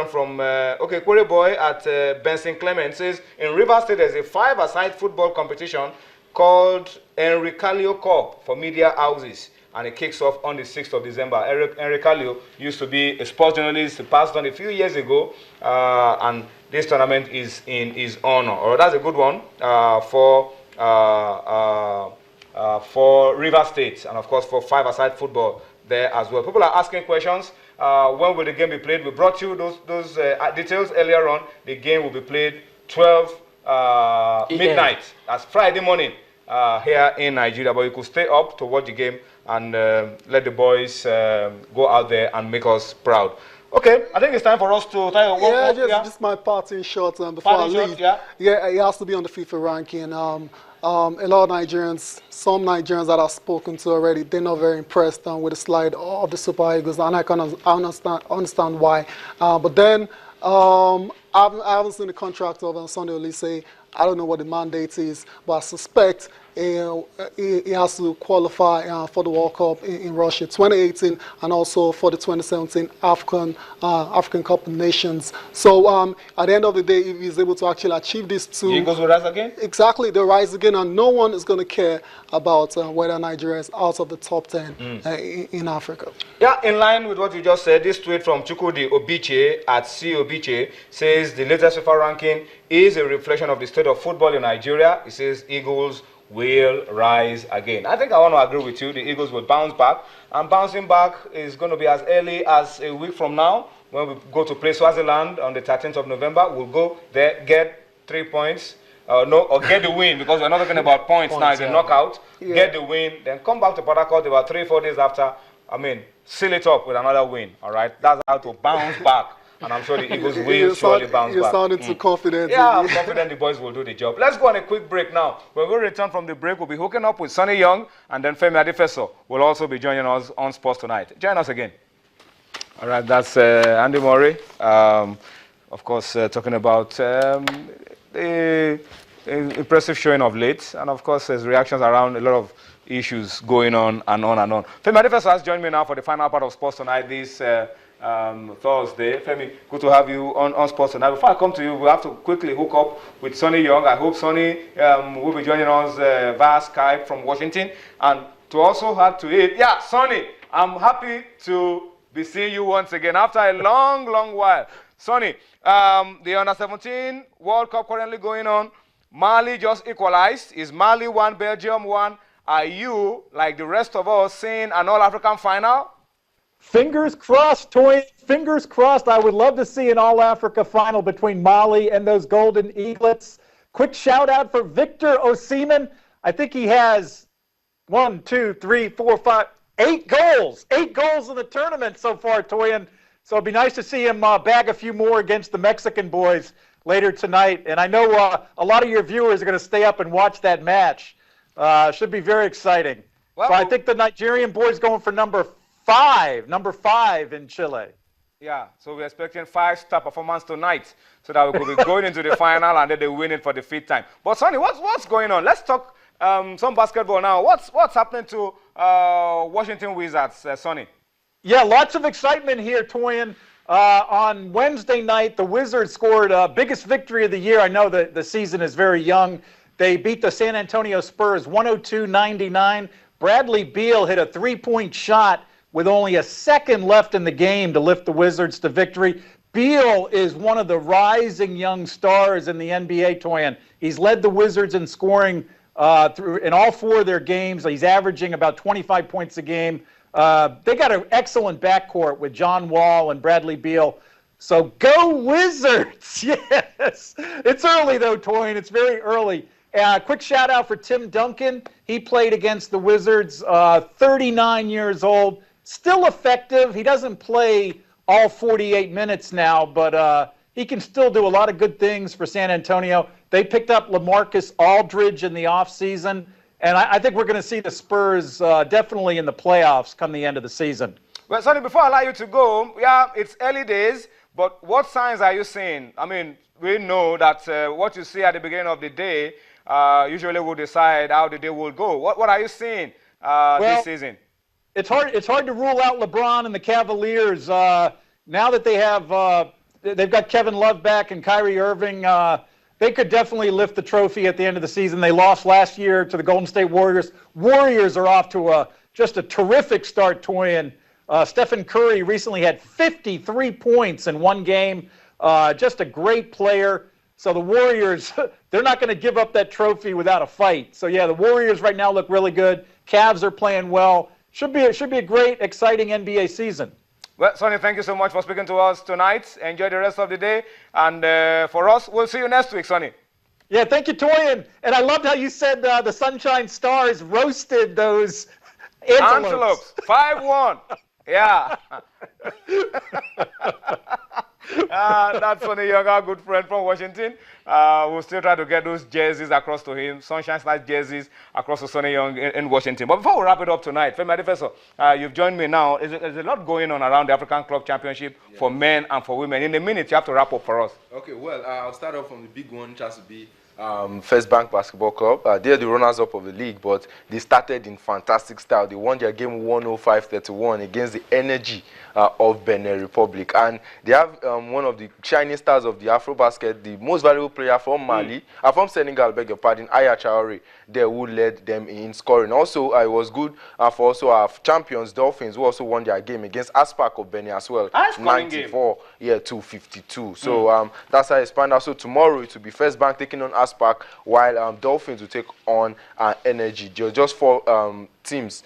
From okay, Quarry Boy at Benson Clement says in Rivers State there's a 5-a-side football competition called Enricalio Cup for media houses, and it kicks off on the 6th of December. Enricalio used to be a sports journalist. He passed on a few years ago, and this tournament is in his honor. Or that's a good one for Rivers State, and of course for 5-a-side football there as well. People are asking questions. When will the game be played? We brought you those details earlier on. The game will be played 12 midnight. That's Friday morning here in Nigeria. But you could stay up to watch the game and let the boys go out there and make us proud. Okay, I think it's time for us to tell you just my parting shot before I leave. Yeah, it has to be on the FIFA ranking. A lot of Nigerians, some Nigerians that I've spoken to already, they're not very impressed with the slide of the Super Eagles, and I understand why. But then I haven't seen the contract of Sonny Olise. I don't know what the mandate is, but I suspect he has to qualify for the World Cup in Russia 2018 and also for the 2017 African Cup of Nations. So at the end of the day, if he's able to actually achieve these two, the Eagles will rise again? Exactly, they'll rise again, and no one is going to care about whether Nigeria is out of the top 10 in Africa. Yeah, in line with what you just said, this tweet from Chukwudi Obiche at Obiche says the latest FIFA ranking is a reflection of the state of football in Nigeria. It says Eagles will rise again. I think I want to agree with you. The Eagles will bounce back, and bouncing back is going to be as early as a week from now when we go to play Swaziland on the 13th of November. We'll go there, get 3 points, or get the win, because we're not talking about points now. It's a knockout. Yeah. Get the win, then come back to Port Harcourt about 3-4 days after. Seal it up with another win. All right, that's how to bounce back. And I'm sure the Eagles will surely bounce back. You're sounding too confident. Yeah, I'm confident the boys will do the job. Let's go on a quick break now. When we return from the break, we'll be hooking up with Sonny Young, and then Femi Adefeso will also be joining us on Sports Tonight. Join us again. All right, that's Andy Murray. Of course, talking about the impressive showing of late, and of course, his reactions around a lot of issues going on and on and on. Femi Adefeso has joined me now for the final part of Sports Tonight this Thursday. Femi, good to have you on Sports Tonight. Before I come to you, we have to quickly hook up with Sonny Young. I hope Sonny will be joining us via Skype from Washington. And to also add to it, yeah, Sonny, I'm happy to be seeing you once again after a long, long while. Sonny, the Under-17 World Cup currently going on. Mali just equalized. Is Mali 1, Belgium 1? Are you, like the rest of us, seeing an All-African final? Fingers crossed, Toy. Fingers crossed. I would love to see an All-Africa final between Mali and those Golden Eaglets. Quick shout-out for Victor Osimhen. I think he has 8 goals. 8 goals in the tournament so far, Toyin. So it'd be nice to see him bag a few more against the Mexican boys later tonight. And I know a lot of your viewers are going to stay up and watch that match. Should be very exciting. Well, so I think the Nigerian boys going for number 5 in Chile. Yeah, so we're expecting 5-star performance tonight so that we could be going into the final and then they win it for the 5th time. But Sonny, what's going on? Let's talk some basketball now. What's happening to Washington Wizards, Sonny? Yeah, lots of excitement here, Toyin. On Wednesday night, the Wizards scored biggest victory of the year. I know that the season is very young. They beat the San Antonio Spurs 102-99. Bradley Beal hit a 3-point shot with only a second left in the game to lift the Wizards to victory. Beal is one of the rising young stars in the NBA, Toyin. He's led the Wizards in scoring in all 4 of their games. He's averaging about 25 points a game. They got an excellent backcourt with John Wall and Bradley Beal. So go Wizards! Yes! It's early, though, Toyin. It's very early. Quick shout-out for Tim Duncan. He played against the Wizards, 39 years old. Still effective. He doesn't play all 48 minutes now, but he can still do a lot of good things for San Antonio. They picked up LaMarcus Aldridge in the offseason, and I think we're going to see the Spurs definitely in the playoffs come the end of the season. Well, Sonny, before I allow you to go, yeah, it's early days, but what signs are you seeing? I mean, we know that what you see at the beginning of the day usually will decide how the day will go. What are you seeing this season? It's hard to rule out LeBron and the Cavaliers now that they have they've got Kevin Love back and Kyrie Irving. They could definitely lift the trophy at the end of the season. They lost last year to the Golden State Warriors. Warriors are off to just a terrific start, Toyin. Stephen Curry recently had 53 points in one game. Just a great player. So the Warriors, they're not going to give up that trophy without a fight. So yeah, the Warriors right now look really good. Cavs are playing well. Should be a great, exciting NBA season. Well, Sonny, thank you so much for speaking to us tonight. Enjoy the rest of the day. And for us, we'll see you next week, Sonny. Yeah, thank you, Toyin. And I loved how you said the Sunshine Stars roasted those antelopes. 5-1. Yeah. That's Sonny Young, our good friend from Washington. We'll still try to get those jerseys across to him, Sunshine Stars jerseys across to Sonny Young in Washington. But before we wrap it up tonight, Femi Adefeso, you've joined me now. There's a lot going on around the African Club Championship for men and for women. In a minute, you have to wrap up for us. Okay, well, I'll start off from the big one, which has to be First Bank Basketball Club. They're the runners-up of the league, but they started in fantastic style. They won their game 105-31 against the Energy of Benin Republic. And they have one of the shining stars of the Afro-Basket, the most valuable player from Mali, from Senegal, beg your pardon, Aya Traore, there, who led them in scoring. Also, it was good for also our champions, Dolphins, who also won their game against Aspak of Benin as well, 94-52. So that's how it's planned out. So tomorrow it will be First Bank taking on Aspak, while Dolphins will take on Energy. There are just 4 teams,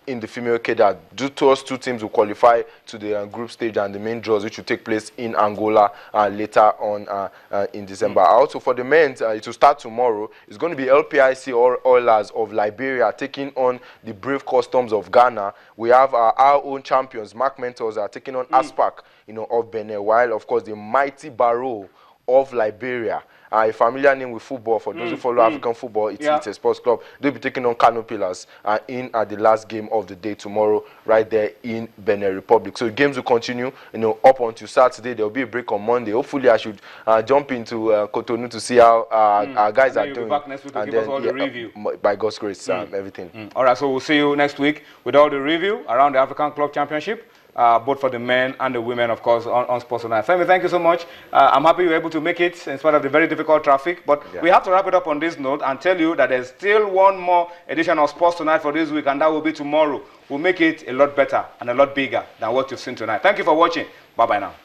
in the female cadre. Those 2 teams will qualify to the group stage and the main draws, which will take place in Angola later on in December. Also for the men, it will start tomorrow. It's going to be LPIC Oilers of Liberia taking on the Brave Customs of Ghana. We have our own champions, Mark Mentors, are taking on Aspak, of Benin, while of course the mighty Barrow of Liberia, a familiar name with football for those who follow African football. It's a sports club. They'll be taking on Kano Pillars in the last game of the day tomorrow, right there in Benin Republic. So games will continue, up until Saturday. There will be a break on Monday. Hopefully, I should jump into Cotonou to see how our guys are doing. Back next week to give us all the review. By God's grace, everything. All right, so we'll see you next week with all the review around the African Club Championship. Both for the men and the women, of course, on Sports Tonight. Femi, thank you so much. I'm happy you were able to make it in spite of the very difficult traffic. But we have to wrap it up on this note and tell you that there's still one more edition of Sports Tonight for this week, and that will be tomorrow. We'll make it a lot better and a lot bigger than what you've seen tonight. Thank you for watching. Bye-bye now.